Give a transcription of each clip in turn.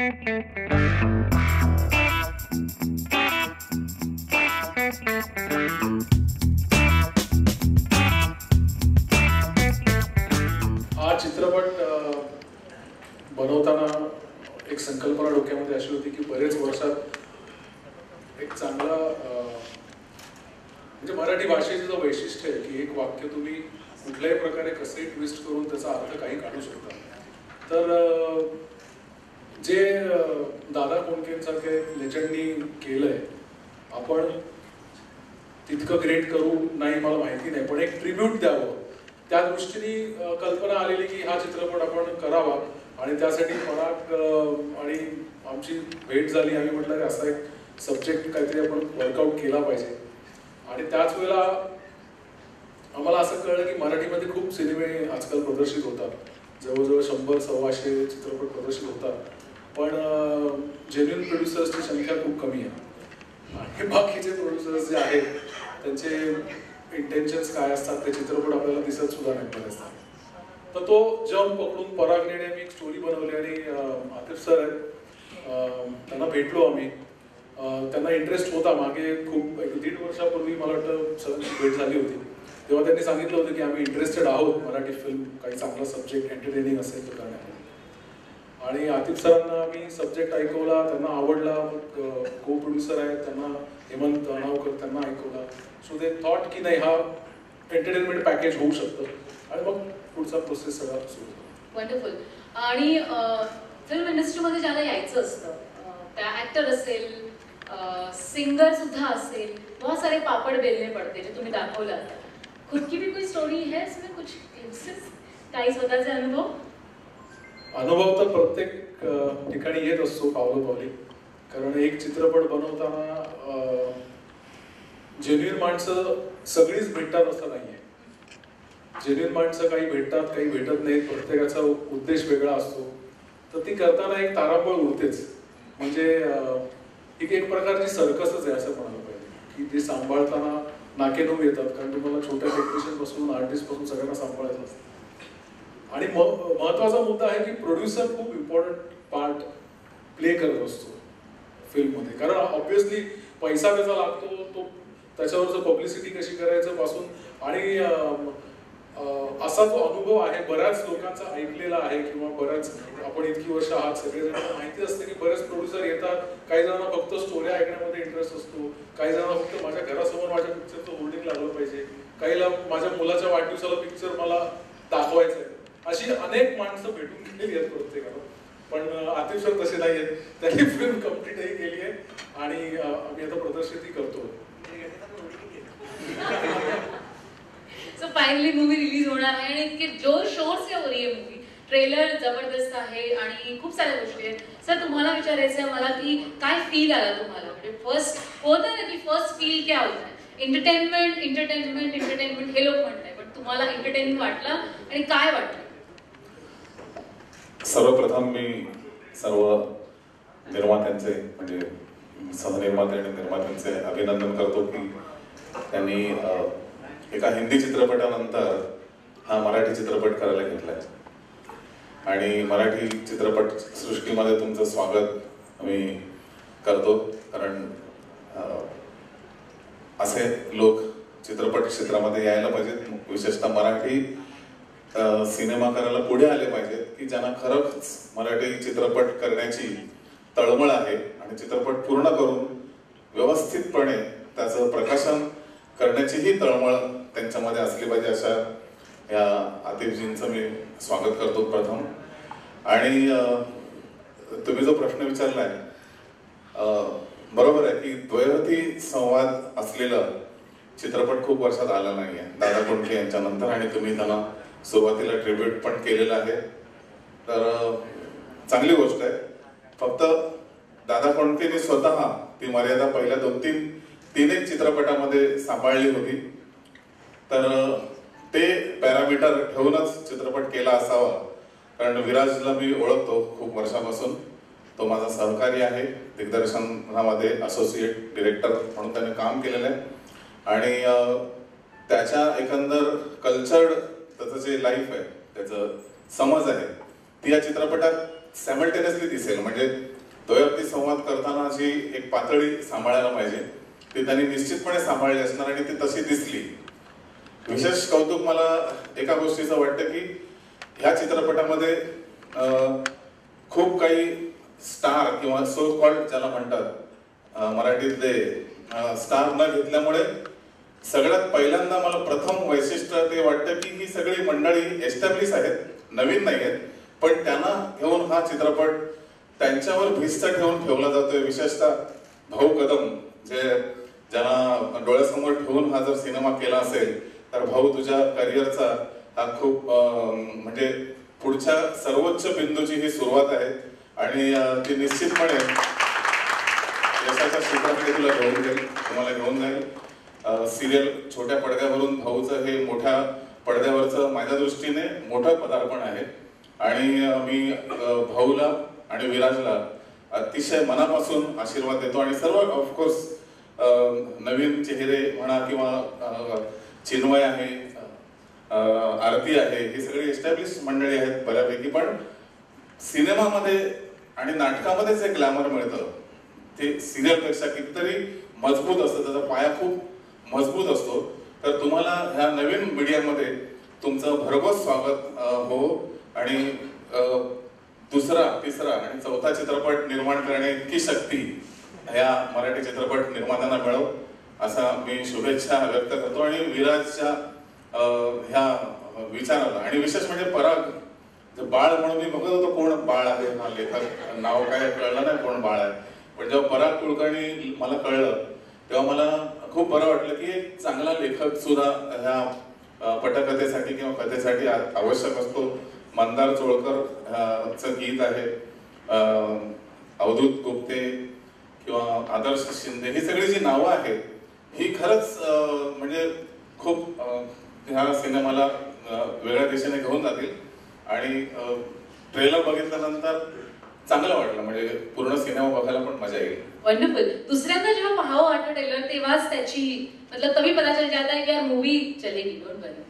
हा चित्रपट बनवताना एक संकल्पना डोक्यामध्ये अशी होती की बरेच वर्षात एक चांगला म्हणजे मराठी भाषेचं जो वैशिष्ट्य आहे की एक वाक्य तुम्ही कुठल्याही प्रकारे कसे ट्विस्ट करून त्याचा अर्थ काही काढू शकता. तर जे दादा कोंडकेंसारखे लेजंडनी केलंय आपण तितकं ग्रेट करू नाही मला माहिती नाही, पण एक ट्रिब्यूट द्यावं त्या दृष्टीने कल्पना आलेली की हा चित्रपट आपण करावा. आणि त्यासाठी पराग आणि आमची भेट झाली. आम्ही म्हटलं की असा एक सब्जेक्ट काहीतरी आपण वर्कआउट केला पाहिजे. आणि त्याच वेळेला आम्हाला असं कळलं की मराठीमध्ये खूप सिनेमे आजकाल प्रदर्शित होतात, जवळजवळ 100-125 चित्रपट प्रदर्शित होतात, पण जेन्युइन प्रोड्युसर्सची संख्या खूप कमी आहे. आणि बाकीचे प्रोड्युसर्स जे आहेत त्यांचे इंटेन्शन्स काय असतात ते चित्रपट आपल्याला दिसत सुद्धा नाही बरेचदा. तर तो जम्प पकडून परागने आम्ही एक स्टोरी बनवली आणि आतिफ सर आहेत त्यांना भेटलो आम्ही. त्यांना इंटरेस्ट होता मागे खूप 1-1.5 वर्षापूर्वी मला वाटतं सरांची भेट झाली होती, तेव्हा त्यांनी सांगितलं होतं की आम्ही इंटरेस्टेड आहोत मराठी फिल्म काही चांगला सब्जेक्ट एंटरटेनिंग असेल तर करण्यामध्ये. आणि आतिफ सरांना आम्ही सब्जेक्ट ऐकवला, त्यांना आवडला. मग को प्रोड्युसर आहेत त्यांना हेमंत नावकर त्यांना ऐकवला. सो दे थॉट की नाही हा एंटरटेनमेंट पॅकेज होऊ शकतं आणि मग पुढचा प्रोसेस सगळा सुरू झाला. वंडरफुल. आणि फिल्म इंडस्ट्रीमध्ये ज्याला यायचं असतं त्या ऍक्टर असेल, सिंगर सुद्धा असेल, बहुत सारे पापड बेलने पडते जे तुम्ही दाखवलं. खुद की भी कोई स्टोरी है इसमें, कुछ glimpses, काही स्वतःचे अनुभव? अनुभव तर प्रत्येक ठिकाणी येत असतो पावलोपावली. कारण एक चित्रपट बनवताना जेन्युइन माणसं सगळीच भेटतात असं नाहीये. जेन्युइन माणसं काही भेटतात काही भेटत नाहीत, प्रत्येकाचा उद्देश वेगळा असतो. तर ती करताना एक तारांबळ उडतेच. म्हणजे एक प्रकारची सर्कसच आहे असं म्हणायला पाहिजे की जे सांभाळताना नाकेनऊ येतात, कारण तुम्हाला छोट्या टेक्निशियन पासून आर्टिस्ट पासून सगळ्यांना सांभाळायचं असतं. आणि महत्वाचा मुद्दा आहे की प्रोड्युसर खूप इम्पॉर्टंट पार्ट प्ले करत असतो फिल्ममध्ये. कारण ऑब्व्हियसली पैसा त्याचा लागतो, तो त्याच्यावरचं पब्लिसिटी कशी करायचं पासून. आणि असा जो अनुभव आहे बऱ्याच लोकांचा ऐकलेला आहे किंवा बऱ्याच आपण इतकी वर्ष आहात सगळेजण माहिती असते की बरेच प्रोड्युसर येतात, काही जणांना फक्त स्टोऱ्या ऐकण्यामध्ये इंटरेस्ट असतो, काही जणांना फक्त माझ्या घरासमोर माझ्या पिक्चरचं होल्डिंग लागलं पाहिजे, काहीला माझ्या मुलाच्या वाढदिवसाला पिक्चर मला दाखवायचं आहे. अशी अनेक माणसं भेटून गेलेली आहेत प्रत्येकाला. पण आतिफ सर तसे नाही आहेत, त्यांनी फिल्म कम्प्लीटही केली आहे आणि आम्ही आता प्रदर्शितही करतो. सो फायनली मूवी रिलीज होणार आहे आणि इतके जोर शोर से हो रही है मूवी. ट्रेलर जबरदस्त आहे आणि खूप साऱ्या गोष्टी आहेत. सर तुम्हाला विचारायचं आहे मला की काय फील आला तुम्हाला, म्हणजे फर्स्ट होतं ना की फर्स्ट फील क्या होता है? एंटरटेनमेंट एंटरटेनमेंट एंटरटेनमेंट हे लोक म्हणताय, पण तुम्हाला एंटरटेनिंग वाटलं आणि काय वाटलं? सर्वप्रथम मी सर्व निर्मात्यांचे म्हणजे सहनिर्माते आणि निर्मात्यांचे अभिनंदन करतो की त्यांनी एका हिंदी चित्रपटानंतर हा मराठी चित्रपट करायला घेतलाय. आणि मराठी चित्रपट सृष्टीमध्ये तुमचं स्वागत आम्ही करतो. कारण असे लोक चित्रपट क्षेत्रामध्ये यायला पाहिजेत, विशेषतः मराठी सिनेमा करायला पुढे आले पाहिजेत की ज्यांना खरंच मराठी चित्रपट करण्याची तळमळ आहे आणि चित्रपट पूर्ण करून व्यवस्थितपणे त्याचं प्रकाशन करण्याचीही तळमळ त्यांच्यामध्ये असली पाहिजे. अशा या आतिफजींचं मी स्वागत करतो प्रथम. आणि तुम्ही जो प्रश्न विचारलाय बरोबर आहे की द्वैरथी संवाद असलेलं चित्रपट खूप वर्षात आला नाहीये दादा कोंडके यांच्यानंतर, आणि तुम्ही त्यांना सुरुवातीला ट्रिब्यूट पण केलेलं आहे. तर चांगली गोष्ट आहे. फक्त दादा कोंडकेंनी स्वतः ती मर्यादा पहिल्या 2-3 चित्रपटामध्ये सांभाळली होती. तर ते पॅरामीटर ठेवूनच चित्रपट केला असावा. कारण विराजला मी ओळखतो खूप वर्षापासून, तो माझा सहकारी आहे. दिग्दर्शनामध्ये असोसिएट डिरेक्टर म्हणून त्याने काम केलेलं आहे आणि त्याच्या एकंदर कल्चर्ड त्याचं जे लाईफ आहे, त्याचं समज आहे ती या चित्रपटात सॅमल्टेनियसली दिसेल. म्हणजे द्वैवादी संवाद करताना जी एक पातळी सांभाळायला पाहिजे ती त्यांनी निश्चितपणे सांभाळली असणार आणि ती तशी दिसली. विशेष कौतुक मला एका गोष्टीचं वाटतं की ह्या चित्रपटामध्ये खूप काही स्टार किंवा सो कॉल्ड ज्याला म्हणतात मराठीतले स्टार न घेतल्यामुळे सगळ्यात पहिल्यांदा मला प्रथम वैशिष्ट्य ते वाटतं की ही सगळी मंडळी एस्टॅब्लिश आहेत, नवीन नाही आहेत, पण त्यांना घेऊन हा चित्रपट त्यांच्यावर भिस्त ठेवून ठेवला जातोय. विशेषतः भाऊ कदम ज्यांना डोळ्यासमोर ठेवून हा जर सिनेमा केला असेल तर भाऊ तुझ्या करिअरचा हा खूप म्हणजे पुढच्या सर्वोच्च बिंदूची ही सुरुवात आहे आणि ती निश्चितपणे यशाच्या शिखराकडे तुम्हाला घेऊन जाईल. सिरियल छोट्या पडद्यावरून भाऊचं हे मोठ्या पडद्यावरचं माझ्या दृष्टीने मोठं पदार्पण आहे आणि मी भाऊला आणि विराजला अतिशय मनापासून आशीर्वाद देतो आणि सर्व ऑफकोर्स नवीन चेहरे म्हणा किंवा चिन्मय आहे, आरती आहे, ही सगळी एस्टॅब्लिश मंडळी आहेत बऱ्यापैकी, पण सिनेमामध्ये आणि नाटकामध्ये जे ग्लॅमर मिळतं ते सिरियलपेक्षा कितीतरी मजबूत असतं, त्याचा पाया खूप मजबूत असतो. तर तुम्हाला ह्या नवीन मीडियामध्ये तुमचं भरघोस स्वागत हो आणि दुसरा, तिसरा आणि चौथा चित्रपट निर्माण करणे इतकी शक्ती ह्या मराठी चित्रपट निर्मात्यांना मिळव असा मी शुभेच्छा व्यक्त करतो. आणि विराजच्या ह्या विचाराला आणि विशेष म्हणजे पराग बाळ म्हणून मी बघत होतो कोण बाळ आहे हा लेखक, नाव काय कळलं नाही कोण बाळ आहे, पण जेव्हा पराग कुलकर्णी मला कळलं तेव्हा मला खूप बरं वाटलं की एक चांगला लेखक सुद्धा ह्या पटकथेसाठी किंवा कथेसाठी आवश्यक असतो. मंदार चोळकर चं गीत आहे, अवधूत गुप्ते किंवा आदर्श शिंदे, ही सगळी जी नावं आहेत ही खरंच म्हणजे खूप ह्या सिनेमाला वेगळ्या दिशेने घेऊन जातील आणि ट्रेलर बघितल्यानंतर चांगलं वाटलं, म्हणजे पूर्ण सिनेमा बघायला पण मजा येईल. वंडरफुल. दुसऱ्यांदा जेव्हा पाहावं वाटतं ट्रेलर तेव्हाच त्याची मतलब तभी पता चल जाता है की यार मूवी चलेगी. डोंट वरी.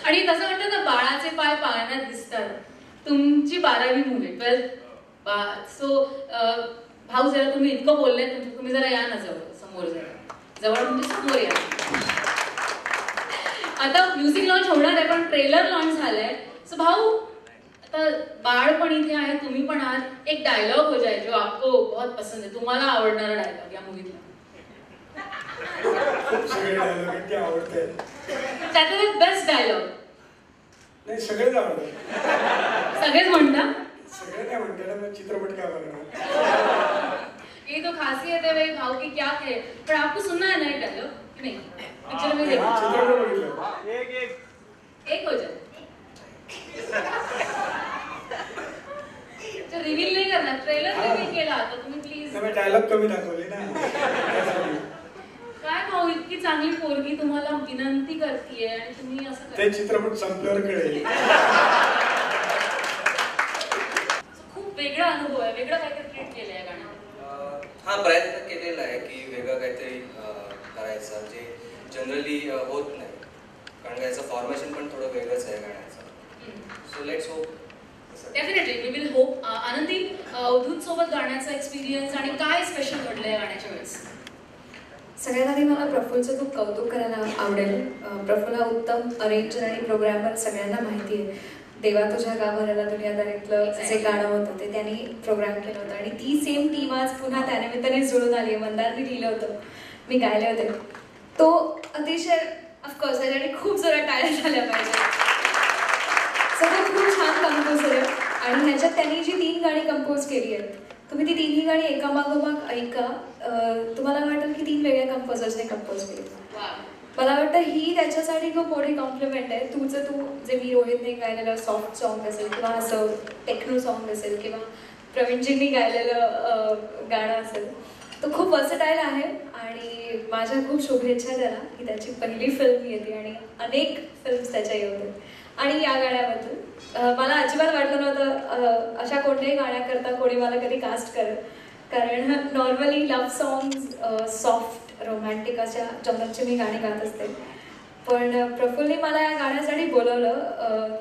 आणि तसं म्हणतात ना बाळाचे पाय पाळण्यात दिसतात. तुमची 12वी मूवी 12th. सो भाऊ जरा तुम्ही इतकं बोलले तुम्ही जरा या ना समोर जवळ म्हणजे समोर या. आता म्युझिक लॉन्च होणार आहे पण ट्रेलर लॉन्च झालंय. सो भाऊ आता बाळ पण इथे आहे, तुम्ही पण आहात, एक डायलॉग हो जाए जो आपको बहुत पसंद है, तुम्हाला आवडणारा डायलॉग या मूवीतला. खूप सगळे डायलॉग इतके आवडते. त्यातला बेस्ट डायलॉग. नाही सगळेच आवडतात. सगळेच म्हणता? सगळे नाही म्हणते ना, मग चित्रपट काय बघणार. ये तो खासियत है भाई भाव की क्या है, पर आपको सुनना है ना एक डायलॉग नहीं पिक्चर में देखा चित्रपट बघितलं एक हो जाए. तो रिवील नाही करणार, ट्रेलर रिवील केला आता तुम्ही प्लीज. मी डायलॉग कमी दाखवले ना. काय भाऊ इतकी चांगली पोरगी तुम्हाला विनंती करतेय आणि तुम्ही असं ते चित्रपट संपल्यावर कळेल. खूप वेगळा अनुभव आहे, वेगळं काहीतरी क्रिएट केलंय या गाण्यात. हा प्रयत्न केलेला आहे की वेगळं काहीतरी करायचं जे जनरली होत नाही, कारण याचं फॉर्मेशन पण थोडं वेगळंच आहे गाण्याचं. So let's hope. Definitely we will hope. आनंदी, अवधूत सोबत गाण्याचा एक्सपिरियन्स आणि काय स्पेशल घडलंय गाण्याच्या वेळेस? सगळ्यात आधी मला प्रफुल्लचं खूप कौतुक करायला आवडेल. प्रफुल्ल हा उत्तम अरेंजर आणि प्रोग्रामर सगळ्यांना माहिती आहे. देवा तुझ्या गाभाऱ्याला दुनियादारीतलं जे गाणं होतं ते त्यांनी प्रोग्राम केलं होतं आणि ती सेम टीम आज पुन्हा त्यानिमित्ताने जुळून आली आहे. मंदारनी लिहिलं होतं, मी गायले होते. तो अतिशय ऑफकोर्स त्याच्यासाठी खूप जरा टाळ्या झाल्या पाहिजे. सगळं खूप छान कंपोजर आहे आणि ह्याच्यात त्यांनी जी 3 गाणी कंपोज केली आहेत तुम्ही ती 3ही गाणी एकामागोमाग ऐका. तुम्हाला वाटेल की 3 वेगळ्या कंपोजर्सने कंपोज केली. मला वाटतं ही त्याच्यासाठी खूप मोठी कॉम्प्लिमेंट आहे. तू जे मी रोहितने गायलेलं सॉफ्ट सॉन्ग असेल किंवा असं टेक्नो सॉन्ग असेल किंवा प्रवीणजींनी गायलेलं गाणं असेल, तो खूप वर्सटाईल आहे आणि माझ्या खूप शुभेच्छा त्याला की त्याची पहिली फिल्म येते आणि अनेक फिल्म्स त्याच्या येऊ देत. आणि या गाण्याबद्दल मला अजिबात वाटलं नव्हतं अशा कोणत्याही गाण्याकरता कोणी मला कधी कास्ट करेल, कारण normally love songs soft romantic अशा जंगलची मी गाणी गात असते. पण प्रफुल्लने मला या गाण्यासाठी बोलवलं.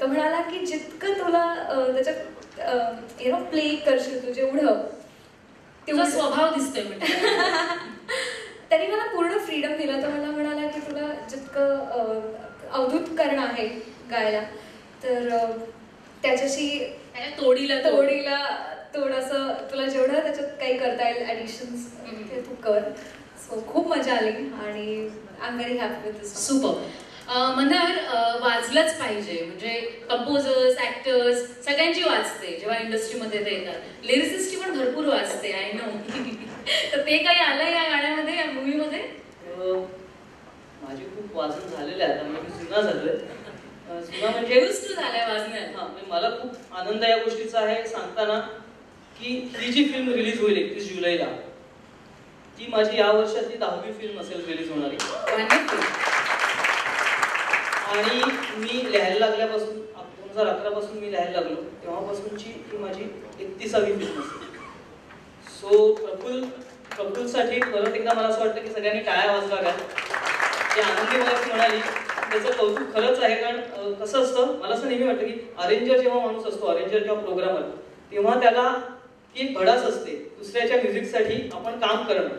तो म्हणाला की जितकं तुला त्याच्यात प्ले करशील तू जेवढं तुझा स्वभाव दिसतोय म्हणजे त्यांनी मला पूर्ण फ्रीडम दिला. तो मला म्हणाला की तुला जितकं अवधूत करणं आहे गायला तर त्याच्याशी तोडीला थोडंसं तुला जेवढं त्याच्यात काही करता येईल ॲडिशन्स ते तू कर. सो खूप मजा आली आणि I am very happy with this. Super. Mandar, वाजलंच पाहिजे म्हणजे कंपोजर्स ऍक्टर्स सगळ्यांची वाजते जेव्हा इंडस्ट्रीमध्ये ते येतात. लिरिसिस्टची पण भरपूर वाजते आय नो. तर ते काही आलंय या गाण्यामध्ये या मूवीमध्ये? माझे खूप वाजन झालेले आहे आता मी जुना झालोय. जुना म्हणजे झालाय वाजण्यात. म्हणजे मला खूप आनंद या गोष्टीचा आहे सांगताना की ही जी फिल्म रिलीज होईल 31 जुलैला ती माझी या वर्षातली 10वी फिल्म असेल रिलीज होणारी. आणि मी लिहायला लागल्यापासून 2011 पासून मी लिहायला लागलो तेव्हापासूनची ही माझी 31वी फिल्म असेल. सो प्रफुल्लसाठी परत एकदा मला असं वाटतं की सगळ्यांनी टाळ्या वाजवाव्यात. जी आनंदी मला म्हणाली त्याचं कौतुक खरंच आहे. कारण कसं असतं मला असं नेहमी वाटतं की अरेंजर जेव्हा माणूस असतो अरेंजर किंवा प्रोग्रामर तेव्हा त्याला ती एक भडास असते दुसऱ्याच्या म्युझिकसाठी आपण काम करणं.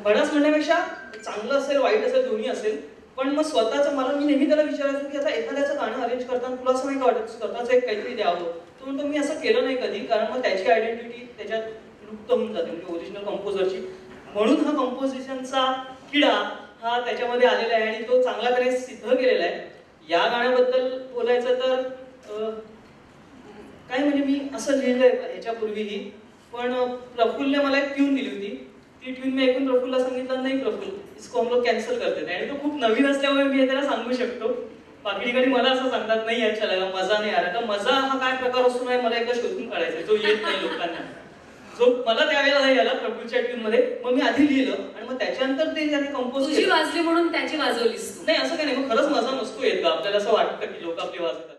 भडास म्हणण्यापेक्षा चांगलं असेल वाईट असेल दोन्ही असेल पण मग स्वतःचं मी नेहमी त्याला विचारायचो की आता एखाद्याचं गाणं अरेंज करताना तुला असं नाही का वाटत स्वतःचं एक काहीतरी द्यावं. तो म्हणतो मी असं केलं नाही कधी कारण मग त्याची आयडेंटिटी त्याच्यात लुप्त होऊन जाते म्हणजे ओरिजिनल कंपोजरची. म्हणून हा कंपोजिशनचा किडा हा त्याच्यामध्ये आलेला आहे आणि तो चांगला त्याने सिद्ध केलेला आहे. या गाण्याबद्दल बोलायचं तर काय म्हणजे मी असं लिहिलंय ह्याच्यापूर्वीही पण प्रफुल्लने मला एक ट्यून दिली होती. ती ट्यून मी ऐकून प्रफुल्लला सांगितलं नाही प्रफुल्ल इसको हम लोग कॅन्सल करते आणि तो खूप नवीन असल्यामुळे मी त्याला सांगू शकतो. बाकी ठिकाणी मला असं सांगतात नाही यात चला मजा नाही आला. तर मजा हा काय प्रकार असतो नाही मला एकदा शोधून काढायचा जो येत नाही लोकांना जो मला त्यावेळेला नाही आला प्रफुल्लच्या ट्यून मध्ये. मग मी आधी लिहिलं आणि मग त्याच्यानंतर ते त्याने कंपोज तुझी वाजली म्हणून त्याची वाजवलीस नाही असं काही नाही. मग खरंच मजा नसतो येत आपल्याला असं वाटतं की लोक आपली वाजवतात.